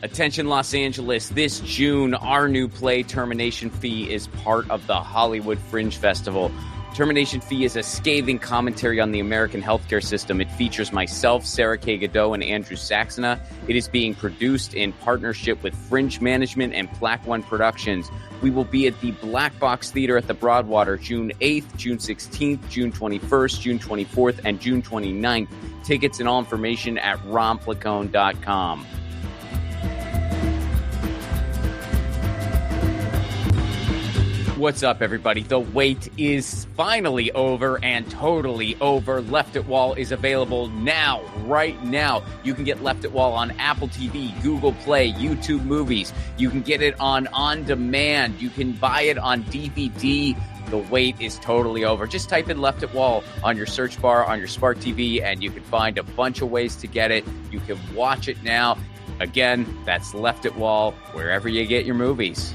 Attention Los Angeles, this June, our new play, Termination Fee, is part of the Hollywood Fringe Festival. Termination Fee is a scathing commentary on the American healthcare system. It features myself, Sarah K. Godot, and Andrew Saxena. It is being produced in partnership with Fringe Management and Black One Productions. We will be at the Black Box Theater at the Broadwater June 8th, June 16th, June 21st, June 24th, and June 29th. Tickets and all information at romplacone.com. What's up, everybody? The wait is finally over and totally over. Left at Wall is available now, right now. You can get Left at Wall on Apple TV, Google Play, YouTube Movies. You can get it on demand. You can buy it on DVD. The wait is totally over. Just type in Left at Wall on your search bar on your smart TV, and you can find a bunch of ways to get it. You can watch it now. Again, that's Left at Wall, wherever you get your movies.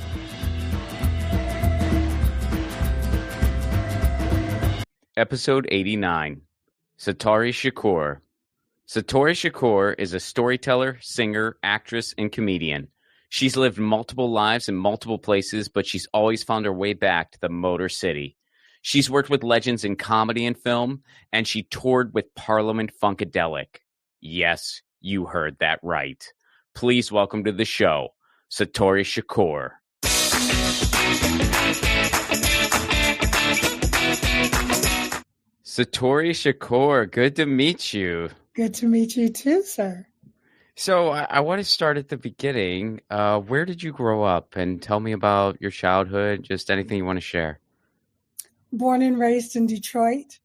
Episode 89, Satori Shakoor. Satori Shakoor is a storyteller, singer, actress, and comedian. She's lived multiple lives in multiple places, but she's always found her way back to the Motor City. She's worked with legends in comedy and film, and she toured with Parliament-Funkadelic. Yes, you heard that right. Please welcome to the show, Satori Shakoor. Satori Shakoor, good to meet you. Good to meet you too, sir. So I want to start at the beginning. Where did you grow up? And tell me about your childhood, just anything you want to share. Born and raised in Detroit.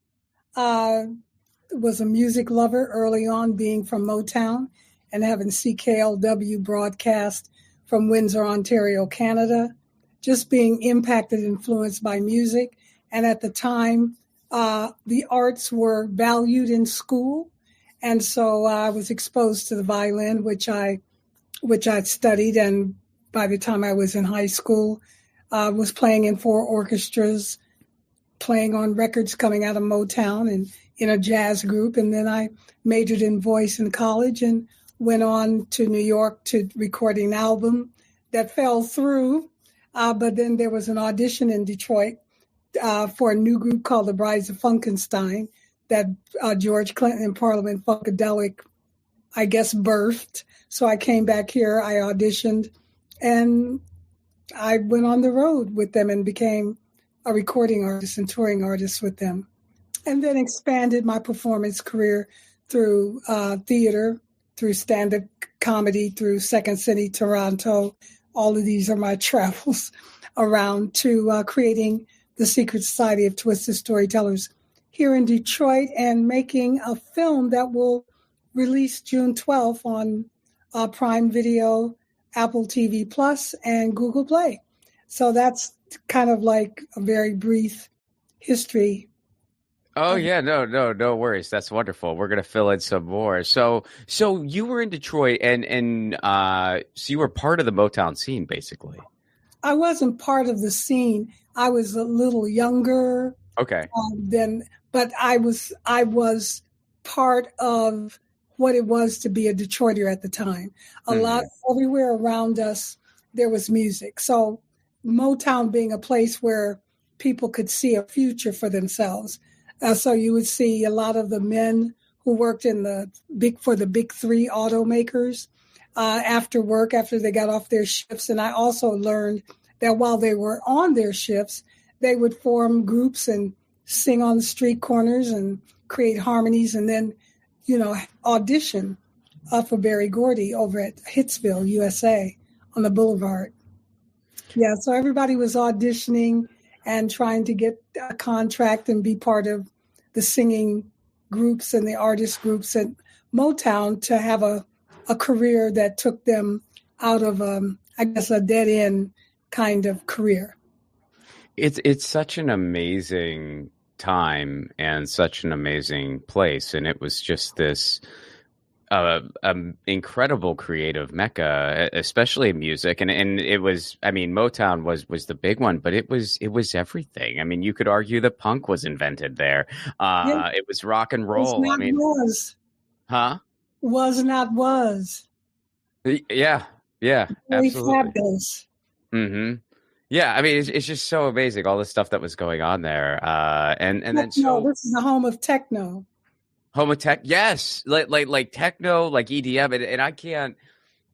Was a music lover early on, being from Motown and having CKLW broadcast from Windsor, Ontario, Canada. Just being impacted, influenced by music. And at the time, the arts were valued in school, and so I was exposed to the violin, which I studied. And by the time I was in high school, was playing in 4 orchestras, playing on records coming out of Motown and in a jazz group. And then I majored in voice in college and went on to New York to recording an album that fell through. But then there was an audition in Detroit for a new group called the Brides of Funkenstein that George Clinton and Parliament-Funkadelic, I guess, birthed. So I came back here, I auditioned, and I went on the road with them and became a recording artist and touring artist with them. And then expanded my performance career through theater, through stand-up comedy, through Second City, Toronto. All of these are my travels around to creating the Secret Society of Twisted Storytellers here in Detroit, and making a film that will release June 12th on Prime Video, Apple TV Plus, and Google Play. So that's kind of like a very brief history. Oh, yeah, no worries. That's wonderful. We're going to fill in some more. So you were in Detroit, and so you were part of the Motown scene, basically. I wasn't part of the scene. I was a little younger. Okay. But I was part of what it was to be a Detroiter at the time. A lot everywhere around us, there was music. So Motown being a place where people could see a future for themselves. So you would see a lot of the men who worked in the big 3 automakers after work, after they got off their shifts. And I also learned that while they were on their shifts, they would form groups and sing on the street corners and create harmonies, and then, audition for Berry Gordy over at Hitsville, USA, on the boulevard. Yeah, so everybody was auditioning and trying to get a contract and be part of the singing groups and the artist groups at Motown to have a career that took them out of, a dead-end kind of career. It's such an amazing time and such an amazing place, and it was just this incredible creative mecca, especially in music. And it was, Motown was the big one, but it was everything. I mean, you could argue that punk was invented there. It was rock and roll. Was. Huh? Was not was. Yeah. Yeah, Very absolutely. fabulous. Hmm. Yeah, I mean, it's just so amazing all the stuff that was going on there. And then No, so this is the home of techno. Homotech, yes, like techno, like EDM, and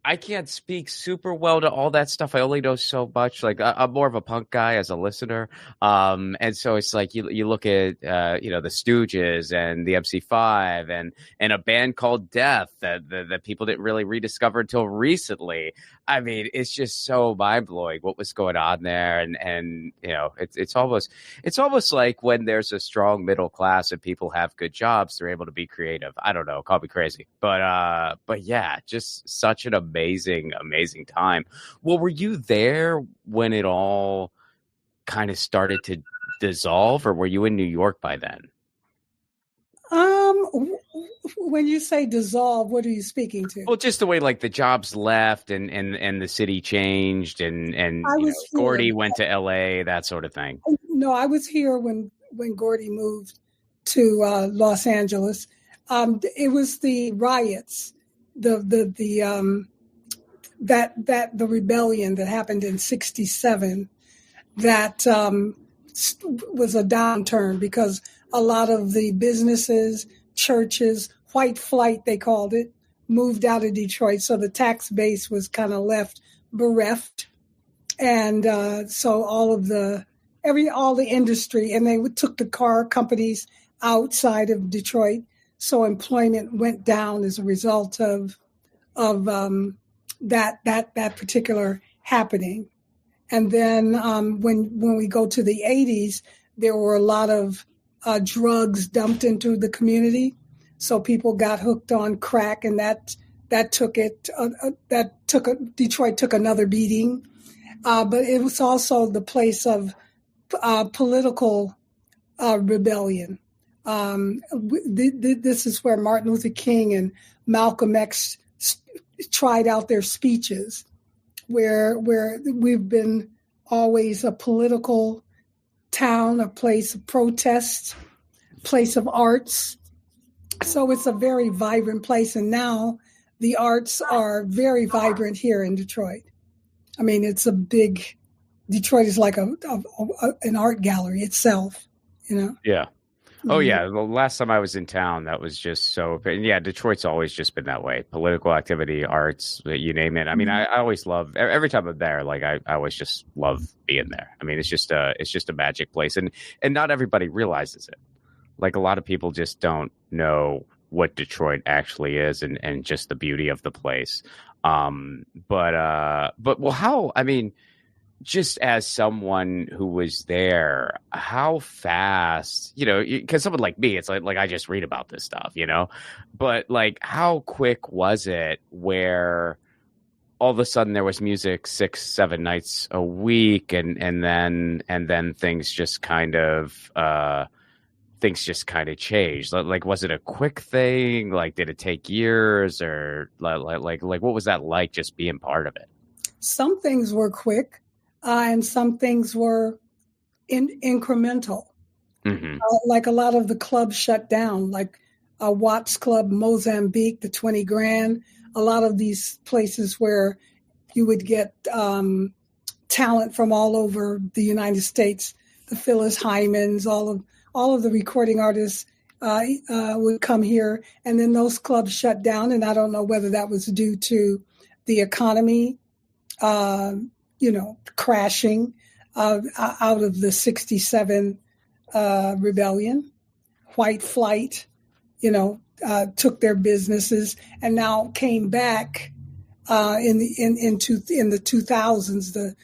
I can't speak super well to all that stuff. I only know so much. Like I'm more of a punk guy as a listener. And so it's like you look at the Stooges and the MC5 and a band called Death that people didn't really rediscover until recently. I mean, it's just so mind blowing what was going on there, and it's almost like when there's a strong middle class and people have good jobs, they're able to be creative. I don't know, call me crazy, but yeah, just such an amazing, amazing time. Well, were you there when it all kind of started to dissolve, or were you in New York by then? When you say dissolve, what are you speaking to? Well, just the way like the jobs left and the city changed and I was here. Gordy went to LA, that sort of thing. No, I was here when Gordy moved to Los Angeles. It was the riots, the the rebellion that happened in '67 that was a downturn because a lot of the businesses, churches, white flight they called it, moved out of Detroit, so the tax base was kind of left bereft, and so all the industry, and they took the car companies outside of Detroit, so employment went down as a result of that particular happening. And then when we go to the 80s, there were a lot of drugs dumped into the community, so people got hooked on crack, and Detroit took another beating. But it was also the place of political rebellion. This is where Martin Luther King and Malcolm X tried out their speeches, where we've been always a political town, a place of protest, place of arts. So it's a very vibrant place, and now the arts are very vibrant here in Detroit. I mean, Detroit is like an art gallery itself, you know? Yeah. Oh yeah, the last time I was in town, that was just so. And yeah, Detroit's always just been that way. Political activity, arts, you name it. I mean, I always love every time I'm there. Like I always just love being there. I mean, it's just a magic place, and not everybody realizes it. Like a lot of people just don't know what Detroit actually is, and just the beauty of the place. But well, how? I mean, just as someone who was there, how fast, because someone like me, it's like I just read about this stuff, but like how quick was it where all of a sudden there was music 6-7 nights a week, and then things just kind of changed. Like, was it a quick thing? Like, did it take years, or like what was that like, just being part of it? Some things were quick. And some things were incremental. Mm-hmm. Like a lot of the clubs shut down, like Watts Club, Mozambique, the 20 Grand, a lot of these places where you would get talent from all over the United States, the Phyllis Hymans, all of the recording artists would come here, and then those clubs shut down, and I don't know whether that was due to the economy, crashing out of the '67 rebellion. White flight, took their businesses and now came back in the 2000s.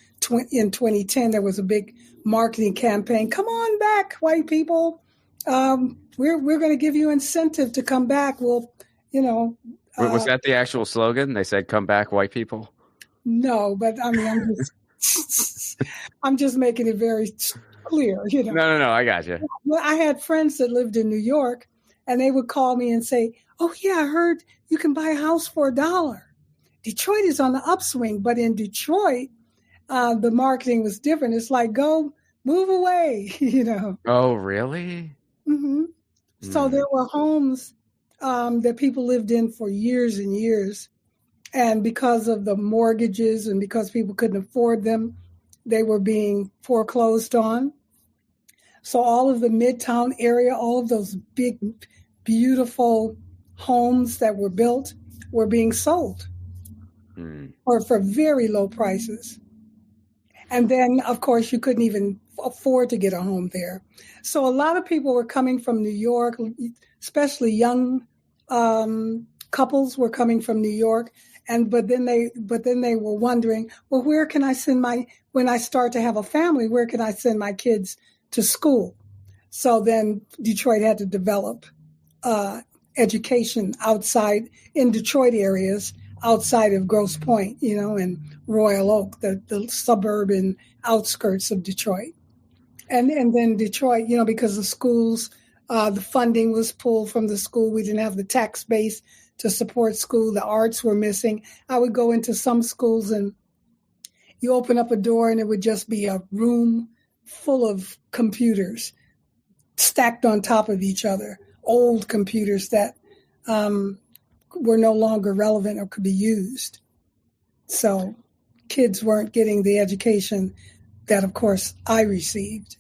In 2010, there was a big marketing campaign. Come on back, white people. We're going to give you incentive to come back. We'll, Was that the actual slogan? They said, "Come back, white people." No, but I mean, I'm just making it very clear, No, I got you. Well, I had friends that lived in New York, and they would call me and say, "Oh yeah, I heard you can buy a house for $1. Detroit is on the upswing, but in Detroit, the marketing was different. It's like, go move away, Oh, really? Mm-hmm. So there were homes that people lived in for years and years. And because of the mortgages and because people couldn't afford them, they were being foreclosed on. So all of the Midtown area, all of those big, beautiful homes that were built were being sold or for very low prices. And then, of course, you couldn't even afford to get a home there. So a lot of people were coming from New York, especially young couples were coming from New York. But then they were wondering, well, where can I send when I start to have a family, where can I send my kids to school? So then Detroit had to develop education outside in Detroit areas outside of Grosse Pointe, and Royal Oak, the suburban outskirts of Detroit. And then Detroit, because the schools, the funding was pulled from the school. We didn't have the tax base to support school. The arts were missing. I would go into some schools and you open up a door and it would just be a room full of computers stacked on top of each other, old computers that were no longer relevant or could be used. So kids weren't getting the education that, of course, I received,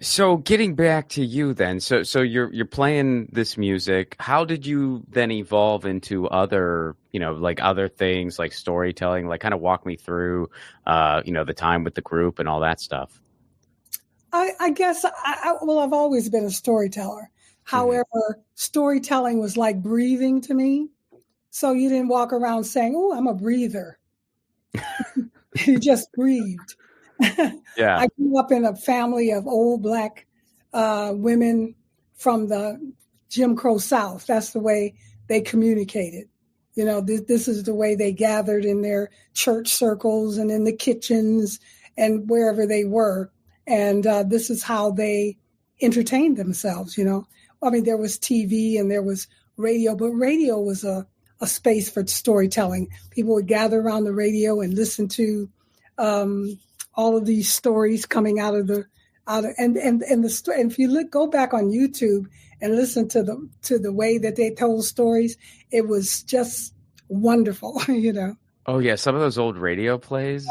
So getting back to you then, so you're playing this music. How did you then evolve into other, like other things like storytelling? Like kind of walk me through, the time with the group and all that stuff. I guess, I've always been a storyteller. However, storytelling was like breathing to me. So you didn't walk around saying, oh, I'm a breather. You just breathed. Yeah. I grew up in a family of old Black women from the Jim Crow South. That's the way they communicated. This is the way they gathered in their church circles and in the kitchens and wherever they were. And this is how they entertained themselves, I mean, there was TV and there was radio, but radio was a space for storytelling. People would gather around the radio and listen to all of these stories coming out of and if you go back on YouTube and listen to the way that they told stories, it was just wonderful, Oh yeah, some of those old radio plays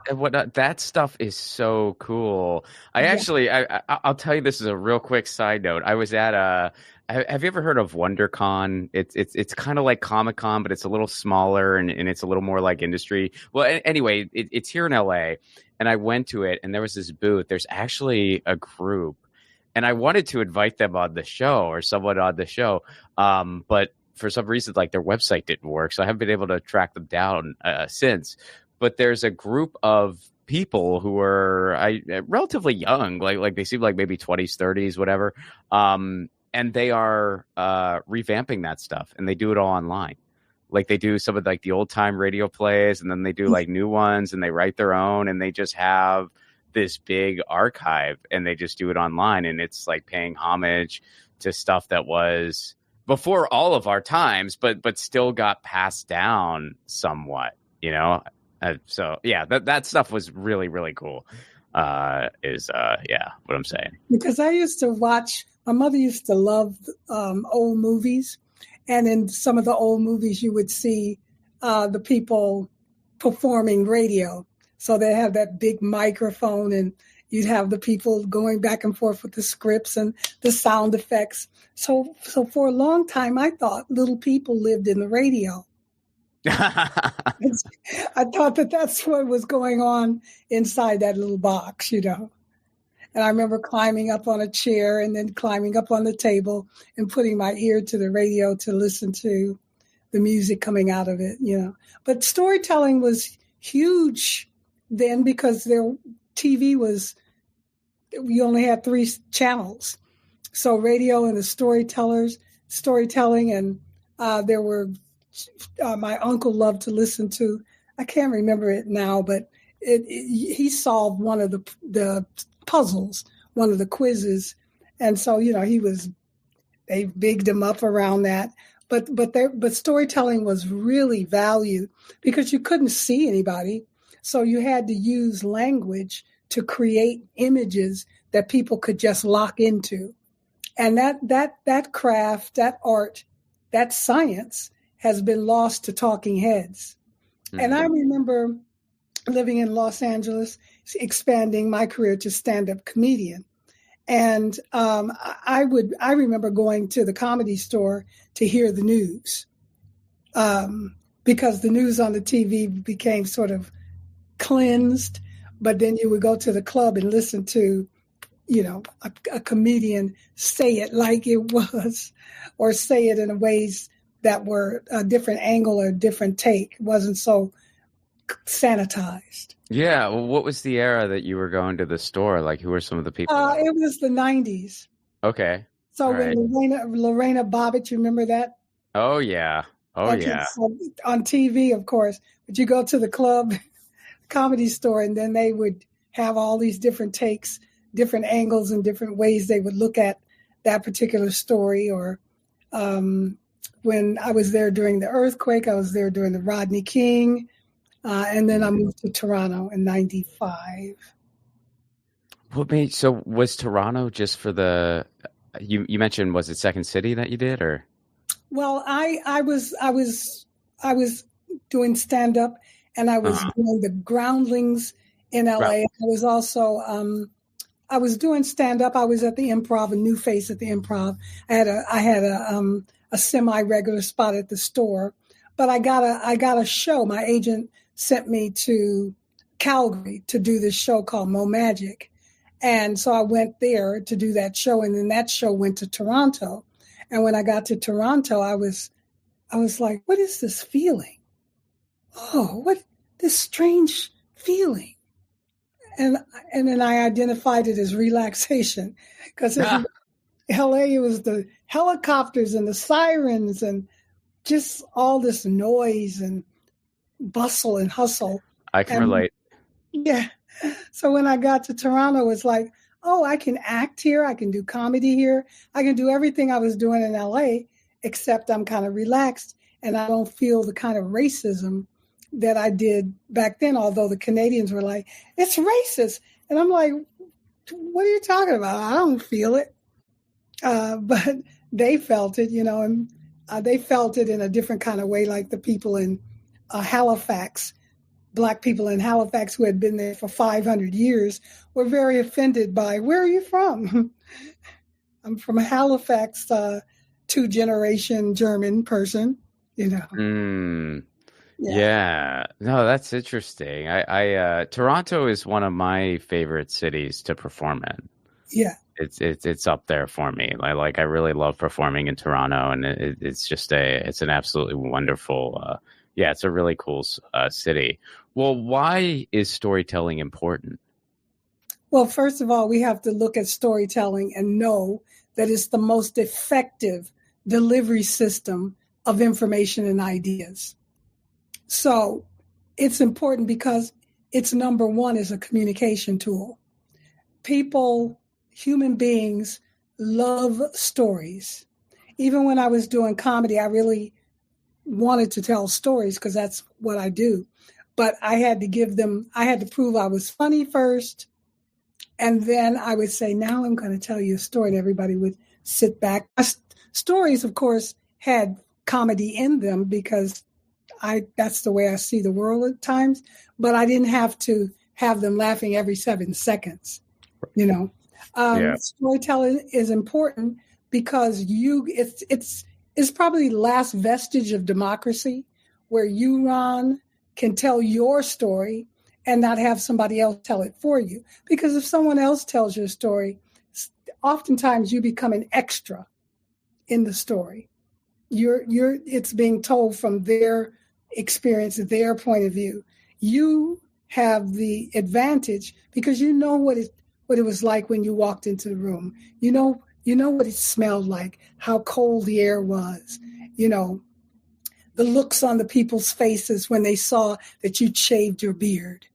and whatnot. That stuff is so cool. I'll tell you, this is a real quick side note. I was at have you ever heard of WonderCon? It's kind of like Comic-Con, but it's a little smaller and it's a little more like industry. Well, anyway, it's here in LA, and I went to it, and there was this booth. There's actually a group, and I wanted to invite them on the show or someone on the show, but for some reason, like their website didn't work, so I haven't been able to track them down since. But there's a group of people who are relatively young, like they seem like maybe 20s, 30s, whatever. And they are revamping that stuff, and they do it all online. Like they do some of like the old time radio plays, and then they do like new ones, and they write their own, and they just have this big archive, and they just do it online, and it's like paying homage to stuff that was before all of our times, but still got passed down somewhat, so yeah, that stuff was really, really cool. What I'm saying. Because I used to watch, my mother used to love old movies. And in some of the old movies, you would see the people performing radio. So they have that big microphone, and you'd have the people going back and forth with the scripts and the sound effects. So for a long time, I thought little people lived in the radio. I thought that's what was going on inside that little box, And I remember climbing up on a chair and then climbing up on the table and putting my ear to the radio to listen to the music coming out of it, But storytelling was huge then because TV was, we only had 3 channels. So radio and the storytelling, and there were, my uncle loved to listen to, I can't remember it now, but he solved one of the puzzles, one of the quizzes. And so, they bigged him up around that. But storytelling was really valued because you couldn't see anybody. So you had to use language to create images that people could just lock into. And that craft, that art, that science has been lost to talking heads. Mm-hmm. And I remember living in Los Angeles, expanding my career to stand-up comedian. And I remember going to the Comedy Store to hear the news, because the news on the TV became sort of cleansed. But then you would go to the club and listen to, a comedian say it like it was, or say it in ways that were a different angle or a different take. It wasn't so sanitized. Yeah. Well, what was the era that you were going to the store? Like, who were some of the people? It was the 90s. Okay. So Lorena Bobbitt, you remember that? Oh, yeah. Yeah. So on TV, of course. But you go to the club, Comedy Store, and then they would have all these different takes, different angles, and different ways they would look at that particular story. Or when I was there during the earthquake, I was there during the Rodney King. And then I moved to Toronto in 95. So was Toronto just for you mentioned, was it Second City that you did, or? Well, I was doing stand up, and I was doing the Groundlings in LA. Right. I was also I was doing stand up. I was at the Improv, a new face at the Improv. I had a semi-regular spot at the store, but I got a show. My agent sent me to Calgary to do this show called Mo Magic. And so I went there to do that show. And then that show went to Toronto. And when I got to Toronto, I was like, what is this feeling? Oh, what this strange feeling. And then I identified it as relaxation, because LA, it was the helicopters and the sirens and just all this noise and bustle and hustle. I can relate. Yeah. So when I got to Toronto, it's like, oh, I can act here. I can do comedy here. I can do everything I was doing in LA, except I'm kind of relaxed and I don't feel the kind of racism that I did back then. Although the Canadians were like, it's racist. And I'm like, what are you talking about? I don't feel it. But they felt it, and they felt it in a different kind of way, like the people in Halifax. Black people in Halifax who had been there for 500 years were very offended by, where are you from? I'm from Halifax, 2-generation German person, Yeah. No, that's interesting. I Toronto is one of my favorite cities to perform in. Yeah. It's up there for me. I really love performing in Toronto, and it's just it's an absolutely wonderful, it's a really cool city. Well, why is storytelling important? Well, first of all, we have to look at storytelling and know that it's the most effective delivery system of information and ideas. So it's important because it's number one as a communication tool. Human beings love stories. Even when I was doing comedy, I really wanted to tell stories because that's what I do. But I had to prove I was funny first. And then I would say, now I'm going to tell you a story, and everybody would sit back. Stories, of course, had comedy in them because that's the way I see the world at times. But I didn't have to have them laughing every 7 seconds, Storytelling is important because it's probably the last vestige of democracy where you, Ron, can tell your story and not have somebody else tell it for you. Because if someone else tells your story, oftentimes you become an extra in the story. It's being told from their experience, their point of view. You have the advantage because you know what it was like when you walked into the room. You know what it smelled like, how cold the air was, the looks on the people's faces when they saw that you'd shaved your beard.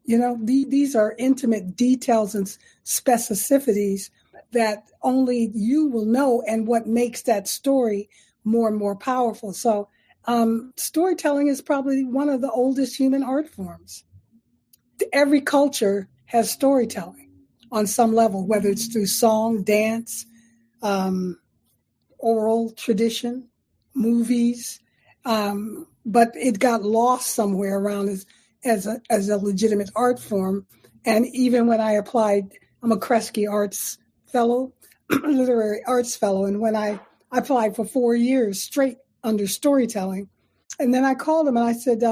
These are intimate details and specificities that only you will know, and what makes that story more and more powerful. So storytelling is probably one of the oldest human art forms. Every culture has storytelling on some level, whether it's through song, dance, oral tradition, movies. but it got lost somewhere around as a legitimate art form. And even when I applied, I'm a Kresge Arts Fellow, literary arts fellow, and when I applied for 4 years straight under storytelling, and then I called them and I said,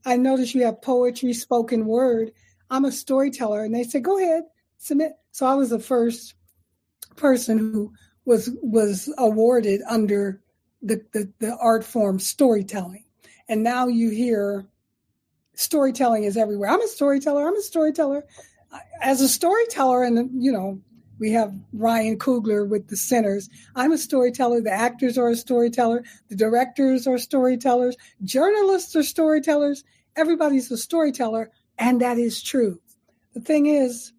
I noticed you have poetry, spoken word. I'm a storyteller. And they said, go ahead, submit. So I was the first person who was awarded under the art form storytelling. And now you hear storytelling is everywhere. I'm a storyteller. As a storyteller, and, we have Ryan Coogler with The Sinners. I'm a storyteller. The actors are a storyteller. The directors are storytellers. Journalists are storytellers. Everybody's a storyteller. And that is true. The thing is,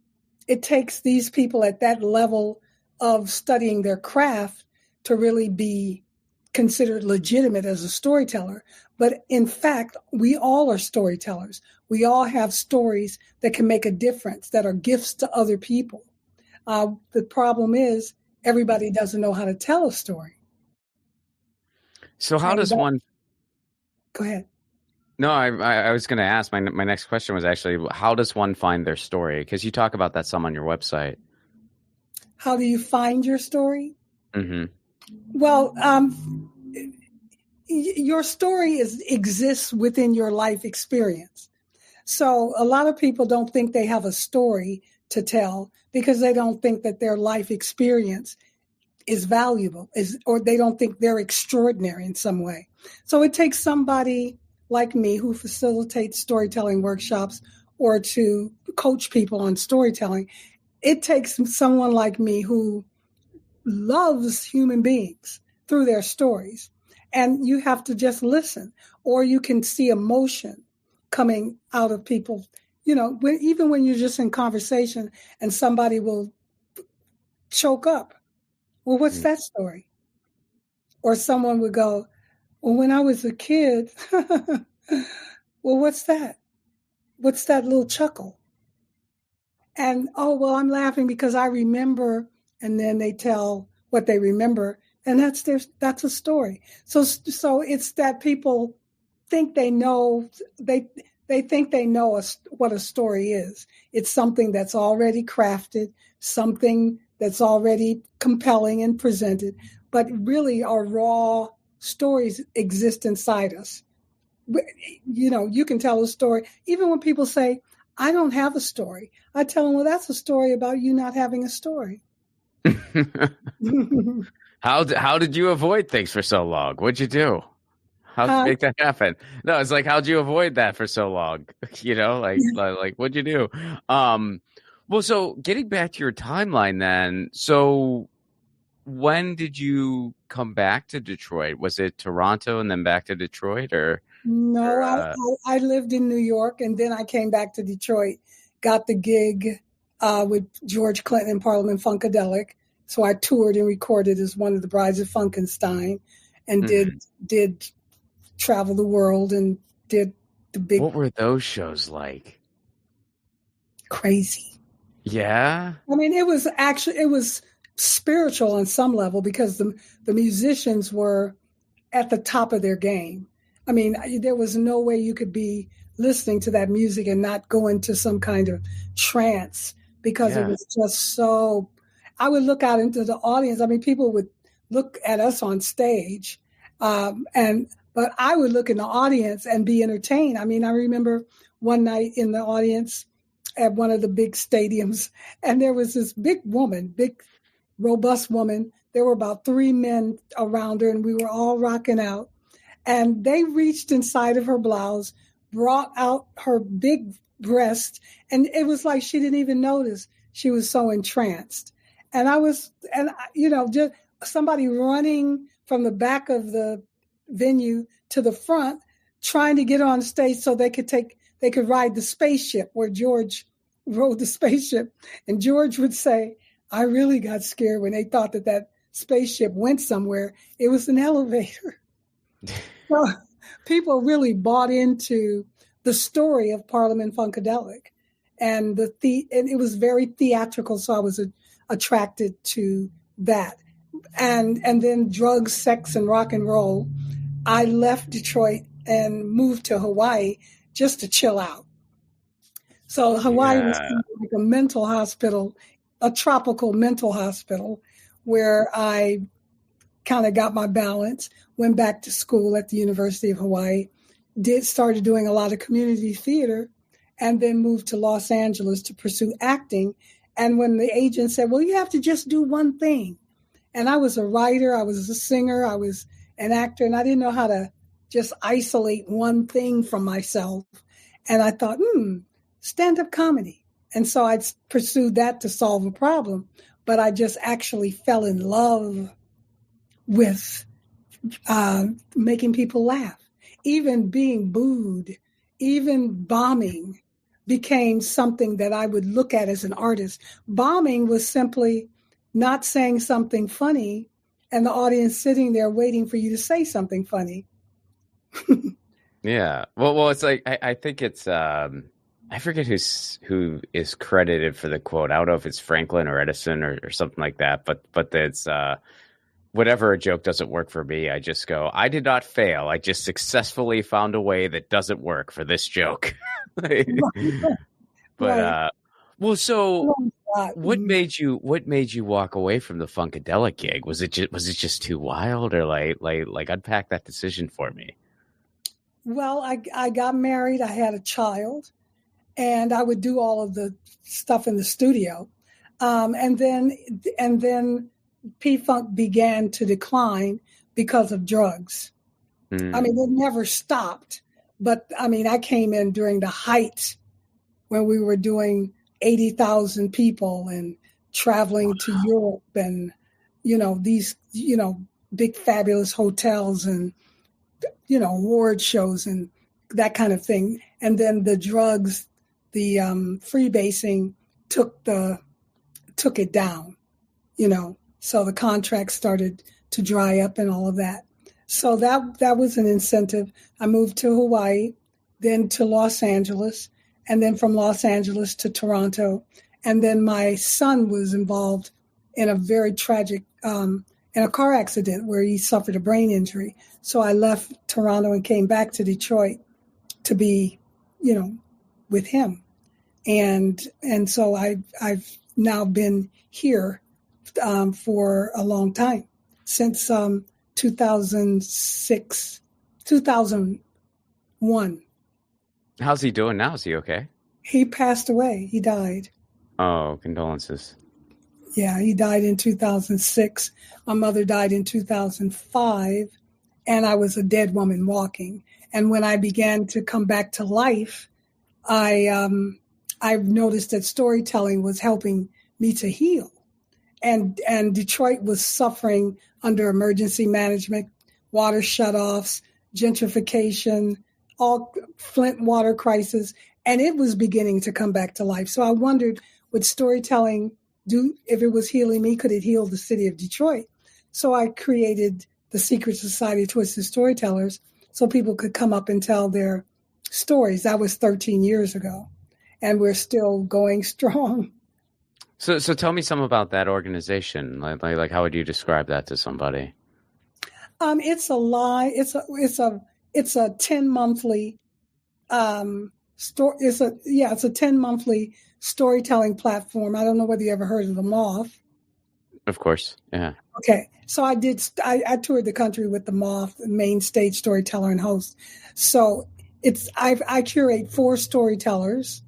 it takes these people at that level of studying their craft to really be considered legitimate as a storyteller. But in fact, we all are storytellers. We all have stories that can make a difference, that are gifts to other people. The problem is everybody doesn't know how to tell a story. So how does one... Go ahead. No, I was going to ask, my next question was actually, how does one find their story? Because you talk about that some on your website. How do you find your story? Mm-hmm. Well, your story exists within your life experience. So a lot of people don't think they have a story to tell because they don't think that their life experience is valuable, or they don't think they're extraordinary in some way. So it takes somebody like me who facilitates storytelling workshops or to coach people on storytelling. It takes someone like me who loves human beings through their stories. And you have to just listen, or you can see emotion coming out of people. Even when you're just in conversation and somebody will choke up. Well, what's that story? Or someone would go, well, when I was a kid, well, what's that? What's that little chuckle? And, oh, well, I'm laughing because I remember, and then they tell what they remember, and that's a story. So it's that people think they know, they think they know what a story is. It's something that's already crafted, something that's already compelling and presented, but really our raw stories exist inside us. You can tell a story. Even when people say, I don't have a story, I tell them, well, that's a story about you not having a story. How did you avoid things for so long? What'd you do? How'd you make that happen? No, it's like, how'd you avoid that for so long? Like what'd you do? Well, so getting back to your timeline then, so when did you come back to Detroit? Was it Toronto and then back to Detroit, or? No, I lived in New York and then I came back to Detroit, got the gig with George Clinton and Parliament-Funkadelic. So I toured and recorded as one of the Brides of Funkenstein and did travel the world and did the big... What were those shows like? Crazy. Yeah? I mean, it was spiritual on some level because the musicians were at the top of their game. I mean, there was no way you could be listening to that music and not go into some kind of trance because it was just so... I would look out into the audience. I mean, people would look at us on stage, but I would look in the audience and be entertained. I mean, I remember one night in the audience at one of the big stadiums, and there was this big woman, big, robust woman. There were about 3 men around her, and we were all rocking out. And they reached inside of her blouse, brought out her big breast, and it was like she didn't even notice. She was so entranced. Just somebody running from the back of the venue to the front, trying to get on stage so they could ride the spaceship where George rode the spaceship. And George would say, I really got scared when they thought that spaceship went somewhere. It was an elevator. So people really bought into the story of Parliament-Funkadelic, and and it was very theatrical. So I was attracted to that, and then drugs, sex, and rock and roll I left Detroit and moved to Hawaii just to chill out. So Hawaii was kind of like a mental hospital, a tropical mental hospital, where I kind of got my balance, went back to school at the University of Hawaii, started doing a lot of community theater, and then moved to Los Angeles to pursue acting. And when the agent said, well, you have to just do one thing. And I was a writer, I was a singer, I was an actor, and I didn't know how to just isolate one thing from myself. And I thought, stand-up comedy. And so I pursued that to solve a problem. But I just actually fell in love with making people laugh. Even being booed, even bombing became something that I would look at as an artist. Bombing was simply not saying something funny and the audience sitting there waiting for you to say something funny. Yeah. Well, it's like, I think it's, I forget who is credited for the quote. I don't know if it's Franklin or Edison or something like that, but it's, whatever a joke doesn't work for me, I just go, I did not fail. I just successfully found a way that doesn't work for this joke. But, Right. well, so what made you walk away from the Funkadelic gig? Was it just too wild, or like unpack that decision for me? Well, I got married, I had a child, and I would do all of the stuff in the studio. And then P-Funk began to decline because of drugs. I mean, it never stopped. But I mean, I came in during the height when we were doing 80,000 people and traveling to Europe and, these, big fabulous hotels and, award shows and that kind of thing. And then the drugs, the freebasing took it down, So the contract started to dry up and all of that. So that was an incentive. I moved to Hawaii, then to Los Angeles, and then from Los Angeles to Toronto. And then my son was involved in a very tragic, in a car accident where he suffered a brain injury. So I left Toronto and came back to Detroit to be, with him. And so I've now been here for a long time, since 2001. How's he doing now? Is he okay? He passed away. He died. Oh, condolences. Yeah, he died in 2006. My mother died in 2005, and I was a dead woman walking. And when I began to come back to life, I noticed that storytelling was helping me to heal. And Detroit was suffering under emergency management, water shutoffs, gentrification, all Flint water crisis, and it was beginning to come back to life. So I wondered, would storytelling if it was healing me, could it heal the city of Detroit? So I created the Secret Society of Twisted Storytellers so people could come up and tell their stories. That was 13 years ago, and we're still going strong. So tell me some about that organization. Like how would you describe that to somebody? It's a lie. It's a 10 monthly it's a 10 monthly storytelling platform. I don't know whether you ever heard of the Moth. Of course, yeah. Okay, so I toured the country with the Moth, main stage storyteller and host. So I curate 4 storytellers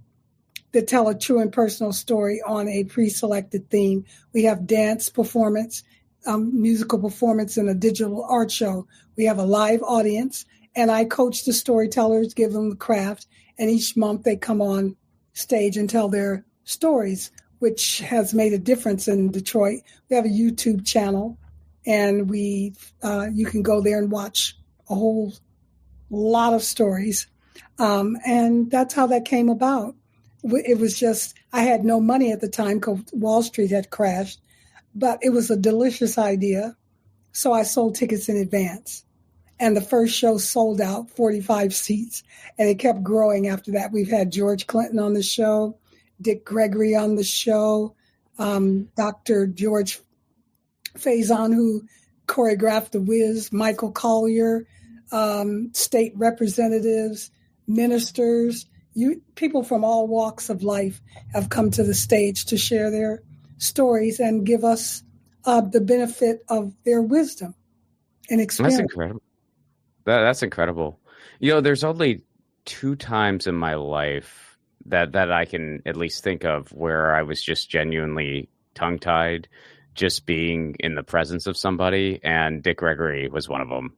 that tell a true and personal story on a pre-selected theme. We have dance performance, musical performance, and a digital art show. We have a live audience, and I coach the storytellers, give them the craft, and each month they come on stage and tell their stories, which has made a difference in Detroit. We have a YouTube channel, and you can go there and watch a whole lot of stories. And that's how that came about. It was just, I had no money at the time because Wall Street had crashed, but it was a delicious idea. So I sold tickets in advance. And the first show sold out 45 seats, and it kept growing after that. We've had George Clinton on the show, Dick Gregory on the show, Dr. George Faison, who choreographed The Wiz, Michael Collier, state representatives, ministers, people from all walks of life have come to the stage to share their stories and give us the benefit of their wisdom and experience. That's incredible. That's incredible. There's only 2 times in my life that I can at least think of where I was just genuinely tongue-tied, just being in the presence of somebody, and Dick Gregory was one of them.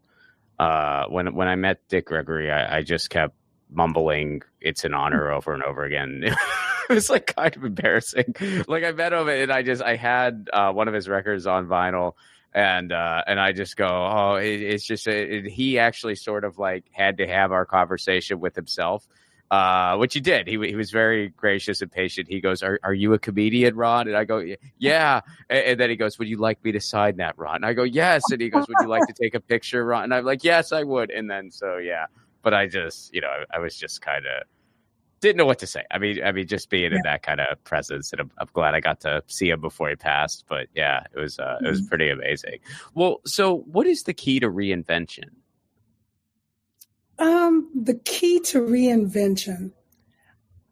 When I met Dick Gregory, I just kept mumbling "It's an honor" over and over again. It was like kind of embarrassing. Like I met him and I had one of his records on vinyl, and I just go, oh, it's just he actually sort of like had to have our conversation with himself, which he did. He was very gracious and patient. He goes, are you a comedian, Ron? And I go, yeah. And then he goes, would you like me to sign that, Ron? And I go, yes. And he goes, would you like to take a picture, Ron? And I'm like, yes, I would. And then so yeah. But I just, I was just kind of didn't know what to say. I mean, just being in that kind of presence, and I'm glad I got to see him before he passed. But yeah, it was pretty amazing. Well, so what is the key to reinvention? The key to reinvention,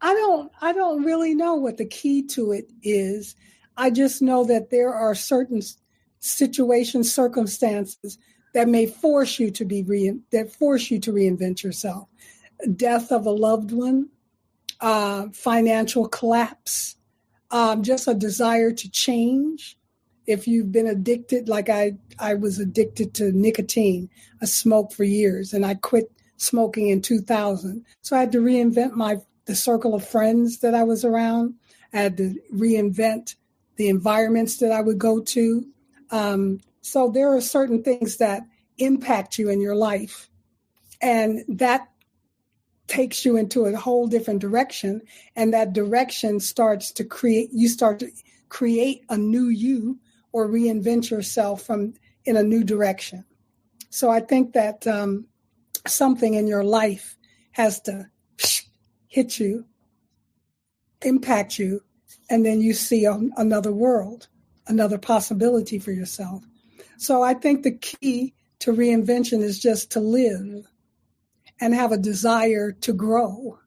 I don't really know what the key to it is. I just know that there are certain situations, circumstances that may force you to reinvent yourself. Death of a loved one, financial collapse, just a desire to change. If you've been addicted, like I was addicted to nicotine. I smoked for years and I quit smoking in 2000. So I had to reinvent the circle of friends that I was around. I had to reinvent the environments that I would go to. So there are certain things that impact you in your life, and that takes you into a whole different direction. And that direction start to create a new you, or reinvent yourself in a new direction. So I think that something in your life has to hit you, impact you, and then you see another world, another possibility for yourself. So I think the key to reinvention is just to live and have a desire to grow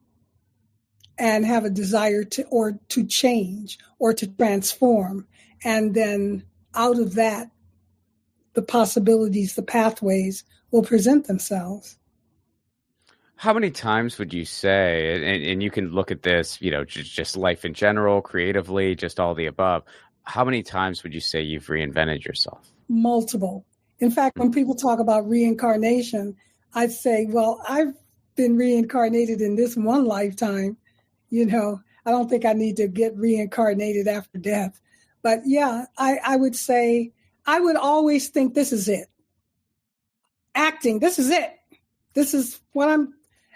and have a desire to change or to transform. And then out of that, the possibilities, the pathways will present themselves. How many times would you say, and you can look at this, just life in general, creatively, just all the above, how many times would you say you've reinvented yourself? Multiple. In fact, when people talk about reincarnation, I say, well, I've been reincarnated in this one lifetime. I don't think I need to get reincarnated after death. But yeah, I would say, I would always think this is it. Acting, this is it. This is what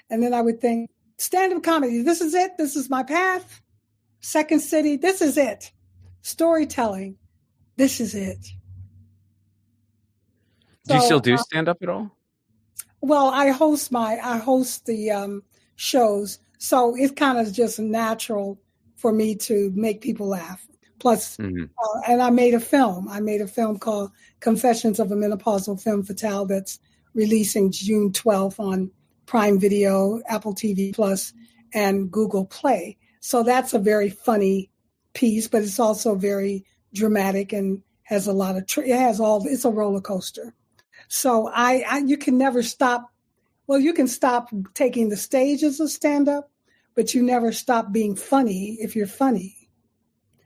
and then I would think, stand-up comedy, this is it. This is my path. Second City, this is it. Storytelling, this is it. Do you still do stand-up at all? Well, I host the shows, so it's kind of just natural for me to make people laugh. Plus, and I made a film. I made a film called Confessions of a Menopausal Femme Fatale that's releasing June 12th on Prime Video, Apple TV Plus, and Google Play. So that's a very funny piece, but it's also very dramatic and has a lot of it's a roller coaster. So you can never stop. Well, you can stop taking the stage as a stand-up, but you never stop being funny if you're funny.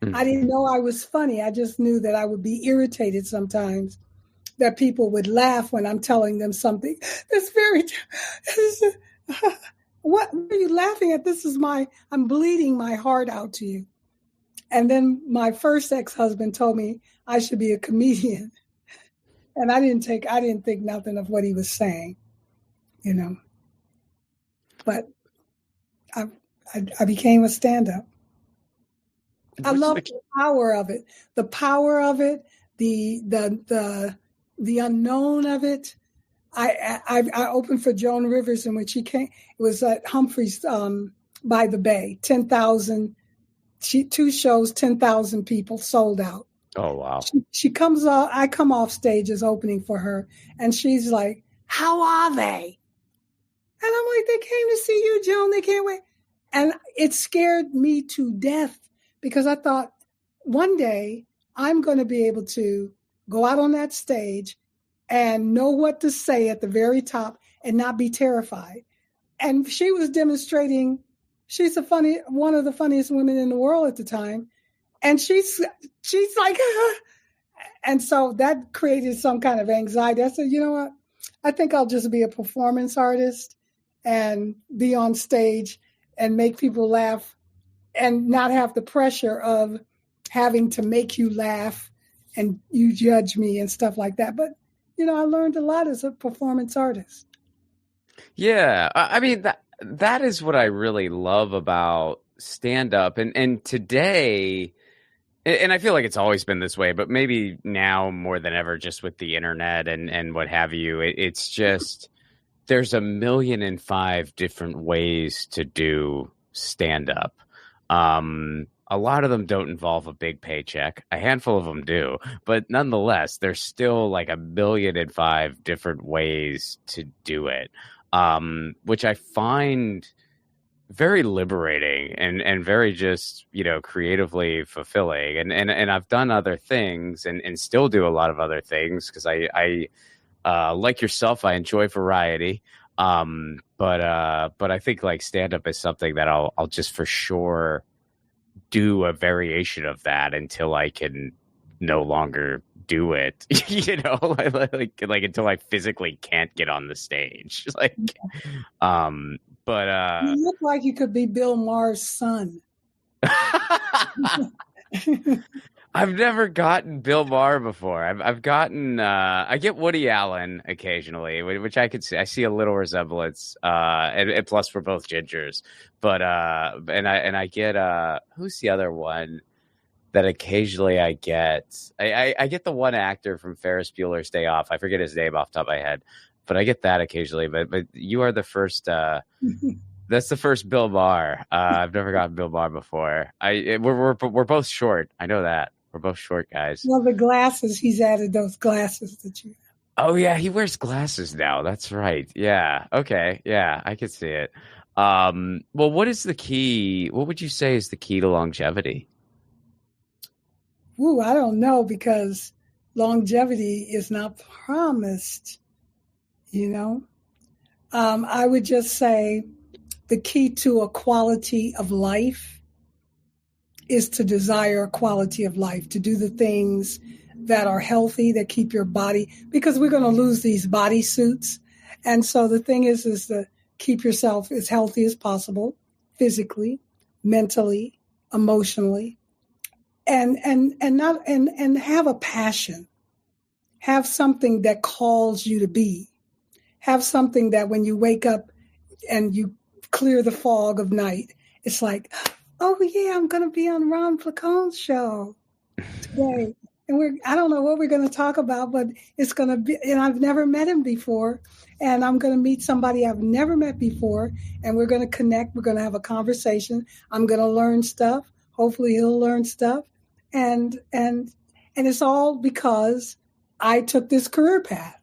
Mm-hmm. I didn't know I was funny. I just knew that I would be irritated sometimes, that people would laugh when I'm telling them something that's what are you laughing at? I'm bleeding my heart out to you. And then my first ex-husband told me I should be a comedian. And I didn't think nothing of what he was saying, but I became a stand-up. I love the power of it, the unknown of it. I opened for Joan Rivers, and when she came, it was at Humphreys by the Bay, 10,000, 2 shows, 10,000 people sold out. Oh, wow. She comes off, I come off stage as opening for her, and she's like, How are they? And I'm like, they came to see you, Joan. They can't wait. And it scared me to death because I thought one day I'm going to be able to go out on that stage and know what to say at the very top and not be terrified. And she was demonstrating, she's one of the funniest women in the world at the time. And she's like, and so that created some kind of anxiety. I said, you know what? I think I'll just be a performance artist and be on stage and make people laugh and not have the pressure of having to make you laugh and you judge me and stuff like that. But, I learned a lot as a performance artist. Yeah. I mean, that is what I really love about stand-up. And today, and I feel like it's always been this way, but maybe now more than ever, just with the internet and what have you, it's just, there's 1,000,005 different ways to do stand-up. A lot of them don't involve a big paycheck. A handful of them do. But nonetheless, there's still like 1,000,005 different ways to do it, which I find very liberating and very just, creatively fulfilling. And I've done other things and still do a lot of other things because I like yourself, I enjoy variety. But I think like stand-up is something that I'll just for sure do a variation of that until I can no longer do it, like until I physically can't get on the stage. But you look like you could be Bill Maher's son. I've never gotten Bill Maher before. I've gotten I get Woody Allen occasionally, which I could see. I see a little resemblance. And plus we're both gingers. But and I get who's the other one that occasionally I get? I get the one actor from Ferris Bueller's Day Off. I forget his name off the top of my head, but I get that occasionally. But you are the first. That's the first Bill Maher. I've never gotten Bill Maher before. We're both short. I know that. We're both short guys. Well, the glasses, he's added those glasses that you have. Oh, yeah. He wears glasses now. That's right. Yeah. Okay. Yeah. I could see it. Well, what is the key? What would you say is the key to longevity? Ooh, I don't know, because longevity is not promised, I would just say the key to a quality of life is to desire a quality of life, to do the things that are healthy, that keep your body, because we're going to lose these body suits. And so the thing is to keep yourself as healthy as possible, physically, mentally, emotionally, and have a passion, have something that calls you to be, have something that when you wake up and you clear the fog of night, it's like, oh yeah, I'm going to be on Ron Placone's show today. And I don't know what we're going to talk about, but it's going to be, and I've never met him before. And I'm going to meet somebody I've never met before. And we're going to connect. We're going to have a conversation. I'm going to learn stuff. Hopefully he'll learn stuff. And it's all because I took this career path.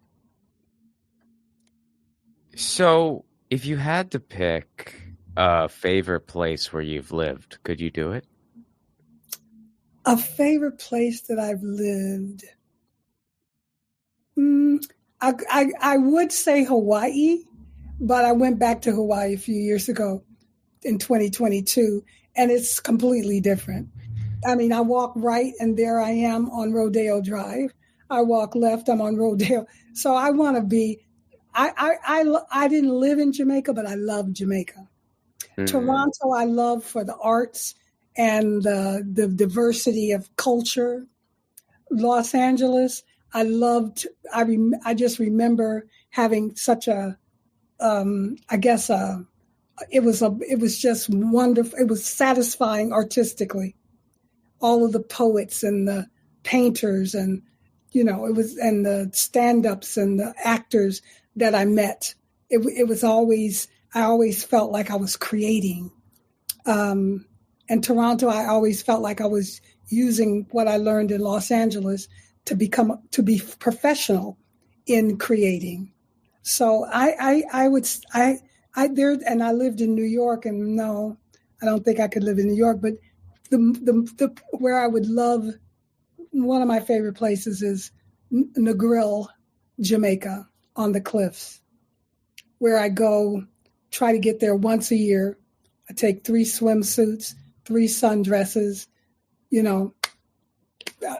So if you had to pick a favorite place where you've lived, could you do it? A favorite place that I've lived. I would say Hawaii, but I went back to Hawaii a few years ago in 2022, and it's completely different. I mean, I walk right and there I am on Rodeo Drive. I walk left, I'm on Rodeo. So I want to be, I didn't live in Jamaica, but I love Jamaica. Mm-hmm. Toronto, I love for the arts and the diversity of culture. Los Angeles, I loved. I just remember having such a, it was just wonderful. It was satisfying artistically. All of the poets and the painters and, and the stand-ups and the actors that I met. It was always, I always felt like I was creating. And Toronto, I always felt like I was using what I learned in Los Angeles to be professional in creating. So I would, I there, and I lived in New York, and no, I don't think I could live in New York, but the where I would love, one of my favorite places is Negril, Jamaica, on the cliffs, where I go, try to get there once a year. I take 3 swimsuits, 3 sundresses, you know,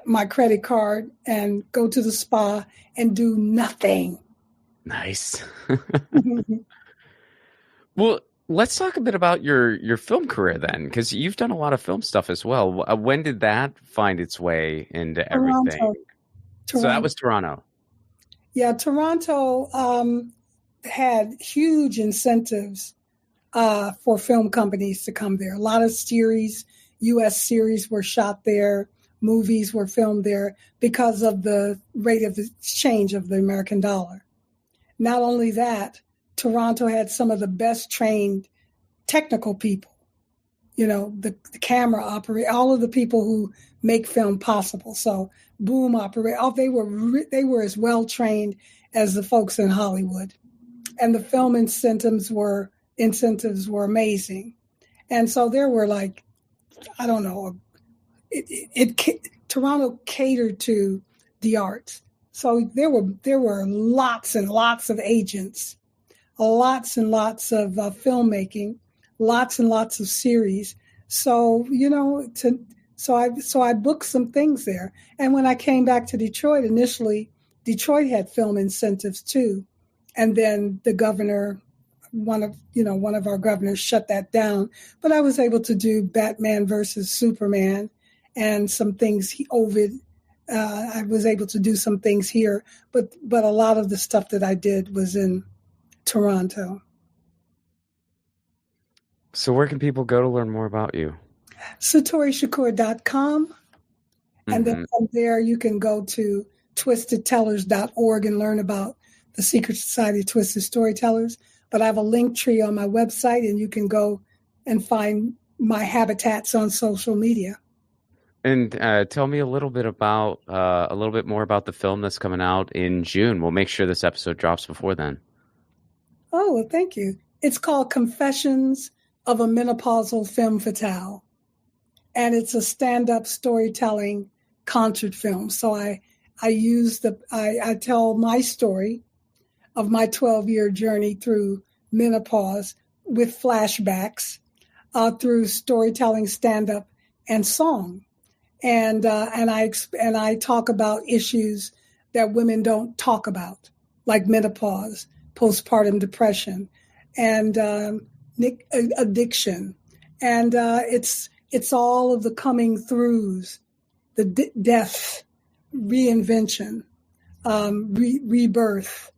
my credit card, and go to the spa and do nothing. Nice. Well, let's talk a bit about your film career then, because you've done a lot of film stuff as well. When did that find its way into everything? Toronto. So that was Toronto. Yeah, Toronto had huge incentives for film companies to come there. A lot of series, U.S. series were shot there. Movies were filmed there because of the rate of exchange of the American dollar. Not only that, Toronto had some of the best trained technical people, you know, the camera operator, all of the people who make film possible. So boom operator, they were as well trained as the folks in Hollywood, and the film incentives were amazing. And so there were, like, I don't know, Toronto catered to the arts. So there were lots and lots of agents, lots and lots of filmmaking, lots and lots of series. So, you know, so I booked some things there. And when I came back to Detroit, initially, Detroit had film incentives too. And then the governor, one of our governors, shut that down. But I was able to do Batman versus Superman and some things. I was able to do some things here, but a lot of the stuff that I did was in Toronto. So where can people go to learn more about you? SatoriShakoor.com. And then from there, you can go to twistedtellers.org and learn about the Secret Society of Twisted Storytellers. But I have a link tree on my website, and you can go and find my habitats on social media. And tell me a little bit more about the film that's coming out in June. We'll make sure this episode drops before then. Oh, well, thank you. It's called Confessions of a Menopausal Femme Fatale. And it's a stand-up storytelling concert film. So I tell my story of my 12-year journey through menopause with flashbacks through storytelling, stand-up, and song. And I talk about issues that women don't talk about, like menopause, postpartum depression, and addiction, and it's all of the coming throughs, the death, reinvention, rebirth,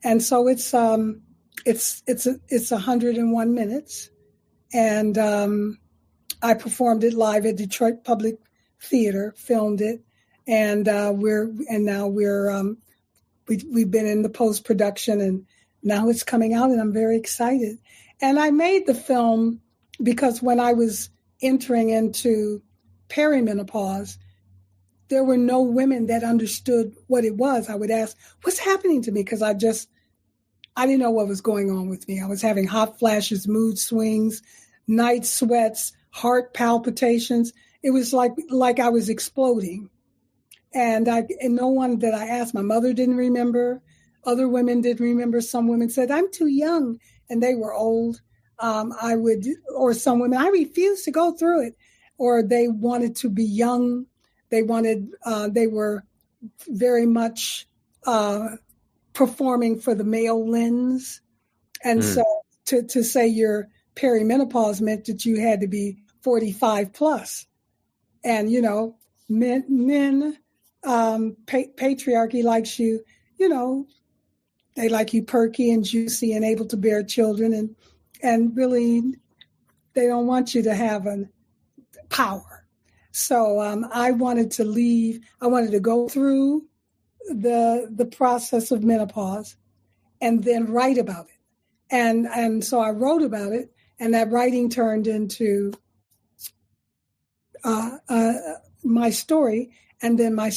and so it's 101 minutes, and I performed it live at Detroit Public Theater, filmed it, and we've been in the post-production, and now it's coming out, and I'm very excited. And I made the film because when I was entering into perimenopause, there were no women that understood what it was. I would ask, what's happening to me? Because I didn't know what was going on with me. I was having hot flashes, mood swings, night sweats, heart palpitations. It was like I was exploding. And no one that I asked, my mother didn't remember. Other women didn't remember. Some women said, I'm too young, and they were old. Or some women, I refused to go through it, or they wanted to be young. They were very much performing for the male lens. And so to say your perimenopause meant that you had to be 45 plus. And, you know, men patriarchy likes you, you know, they like you perky and juicy and able to bear children, and really they don't want you to have a power. So I wanted to leave. I wanted to go through the process of menopause and then write about it. And so I wrote about it, and that writing turned into my story, and then my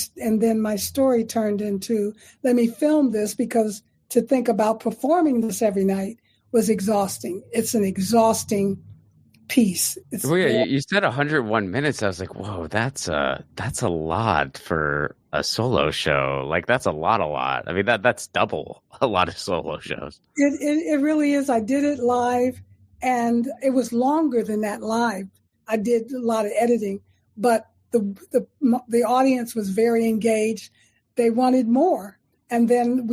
story turned into, let me film this, because to think about performing this every night was exhausting. It's an exhausting piece. Well, yeah, you said 101 minutes. I was like, whoa, that's a lot for a solo show. Like, that's a lot. I mean, that's double a lot of solo shows. It really is. I did it live, and it was longer than that live. I did a lot of editing, but the audience was very engaged. They wanted more. And then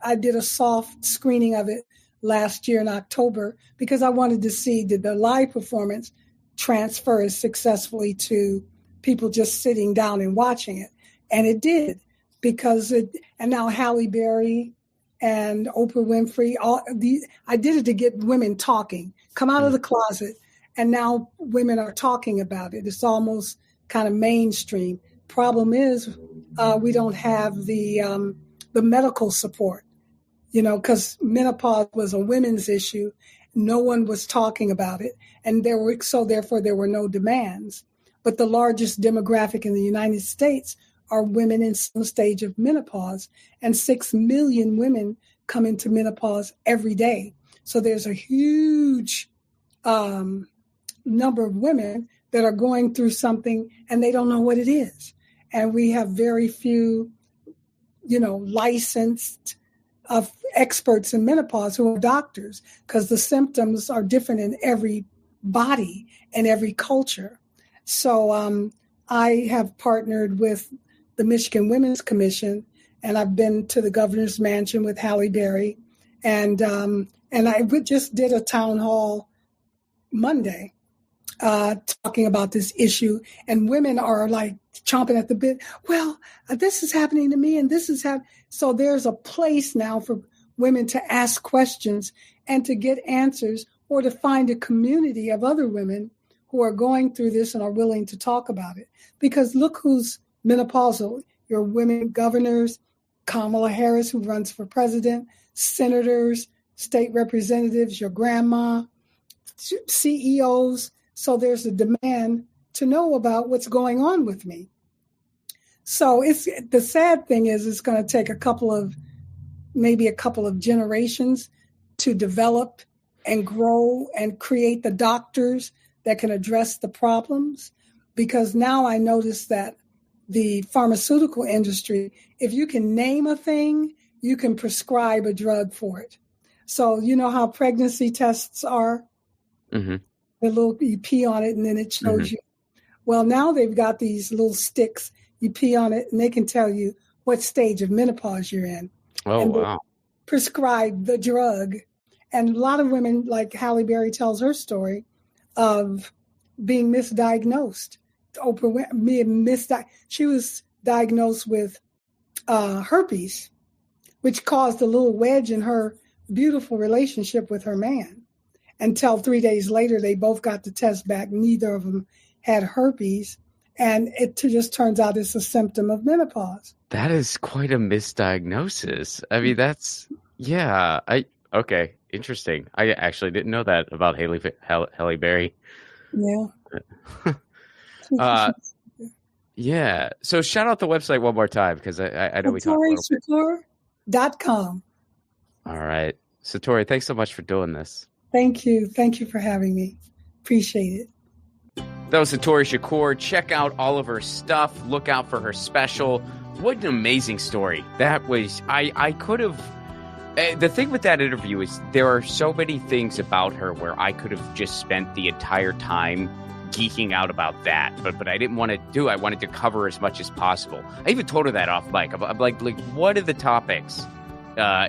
I did a soft screening of it last year in October because I wanted to see, did the live performance transfer as successfully to people just sitting down and watching it. And it did, and now Halle Berry and Oprah Winfrey, I did it to get women talking, come out of the closet. And now women are talking about it. It's almost kind of mainstream. Problem is, we don't have the medical support, because menopause was a women's issue. No one was talking about it. And therefore there were no demands. But the largest demographic in the United States are women in some stage of menopause. And 6 million women come into menopause every day. So there's a huge number of women that are going through something and they don't know what it is. And we have very few, licensed experts in menopause who are doctors, because the symptoms are different in every body and every culture. So I have partnered with the Michigan Women's Commission, and I've been to the governor's mansion with Halle Berry, and I just did a town hall Monday talking about this issue, and women are like chomping at the bit. Well, this is happening to me, and this is happening. So there's a place now for women to ask questions and to get answers, or to find a community of other women who are going through this and are willing to talk about it. Because look who's menopausal. Your women governors, Kamala Harris, who runs for president, senators, state representatives, your grandma, CEOs. So there's a demand to know about what's going on with me. So the sad thing is it's going to take maybe a couple of generations to develop and grow and create the doctors that can address the problems. Because now I notice that the pharmaceutical industry, if you can name a thing, you can prescribe a drug for it. So you know how pregnancy tests are? Mm-hmm. You pee on it and then it shows you. Well, now they've got these little sticks. You pee on it and they can tell you what stage of menopause you're in. Oh, and wow. Prescribe the drug. And a lot of women, like Halle Berry tells her story of being misdiagnosed. She was diagnosed with herpes, which caused a little wedge in her beautiful relationship with her man. Until 3 days later, they both got the test back. Neither of them had herpes. And it just turns out it's a symptom of menopause. That is quite a misdiagnosis. I mean, okay, interesting. I actually didn't know that about Halle Berry. Yeah. Yeah. So shout out the website one more time, because I know we talked a little bit. SatoriShakoor.com. All right. Satori, thanks so much for doing this. Thank you. Thank you for having me. Appreciate it. That was Satori Shakoor. Check out all of her stuff. Look out for her special. What an amazing story. That was, I could have, the thing with that interview is there are so many things about her where I could have just spent the entire time geeking out about that, but I didn't want to do. I wanted to cover as much as possible. I even told her that off mic. I'm like, what are the topics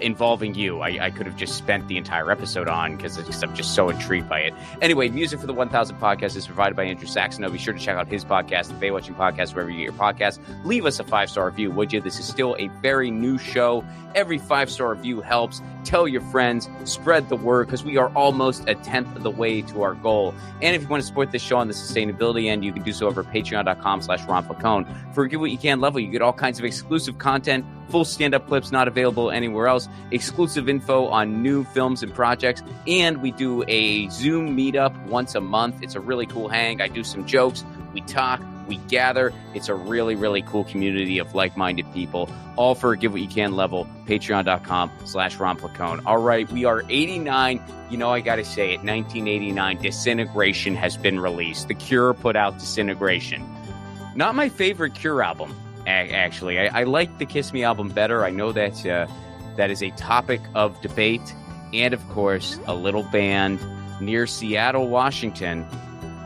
involving you? I could have just spent the entire episode on because I'm just so intrigued by it. Anyway, music for the 1000 podcast is provided by Andrew Saxono. Be sure to check out his podcast, the Baywatching Podcast, wherever you get your podcast. Leave us a 5-star review, would you? This is still a very new show. Every 5-star review helps. Tell your friends, spread the word, because we are almost a tenth of the way to our goal. And if you want to support this show on the sustainability end, you can do so over patreon.com/Ron Falcone. For Give What You Can level, you get all kinds of exclusive content, full stand-up clips not available anywhere else, exclusive info on new films and projects, and we do a Zoom meetup once a month. It's a really cool hang. I do some jokes. We talk. We gather. It's a really, really cool community of like-minded people, all for a give what you can level. Patreon.com/RonPlacone. All right, we are 89. You know, I got to say it. 1989, Disintegration has been released. The Cure put out Disintegration. Not my favorite Cure album, actually. I like the Kiss Me album better. I know that that is a topic of debate. And, of course, a little band near Seattle, Washington,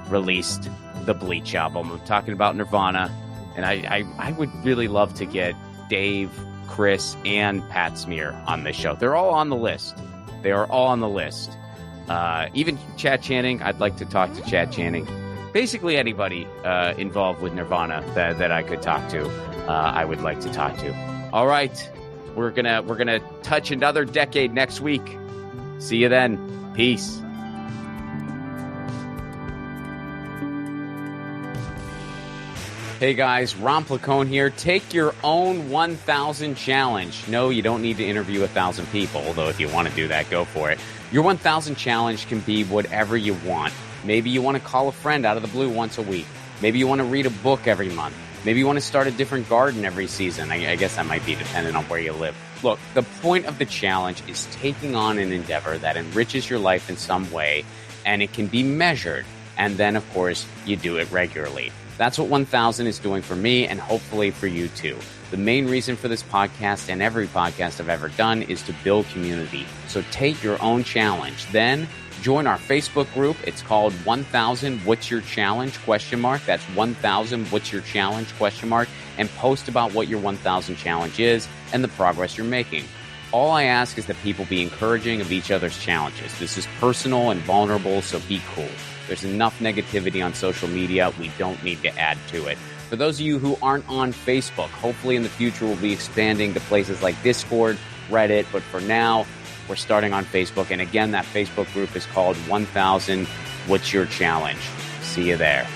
released the Bleach album. I'm talking about Nirvana. And I would really love to get Dave, Chris, and Pat Smear on this show. They're all on the list. They are all on the list. Even Chad Channing. I'd like to talk to Chad Channing. Basically anybody involved with Nirvana that I could talk to, I would like to talk to. All right, we're gonna touch another decade next week. See you then. Peace. Hey guys, Ron Placone here. Take your own 1,000 challenge. No, you don't need to interview 1,000 people, although if you want to do that, go for it. Your 1,000 challenge can be whatever you want. Maybe you want to call a friend out of the blue once a week. Maybe you want to read a book every month. Maybe you want to start a different garden every season. I guess that might be dependent on where you live. Look, the point of the challenge is taking on an endeavor that enriches your life in some way, and it can be measured. And then, of course, you do it regularly. That's what 1,000 is doing for me, and hopefully for you too. The main reason for this podcast and every podcast I've ever done is to build community. So take your own challenge. Then join our Facebook group. It's called 1,000 What's Your Challenge? ? That's 1,000 What's Your Challenge ? And post about what your 1,000 challenge is and the progress you're making. All I ask is that people be encouraging of each other's challenges. This is personal and vulnerable, so be cool. There's enough negativity on social media. We don't need to add to it. For those of you who aren't on Facebook, hopefully in the future we'll be expanding to places like Discord, Reddit, but for now, we're starting on Facebook. And again, that Facebook group is called 1,000 What's Your Challenge? See you there.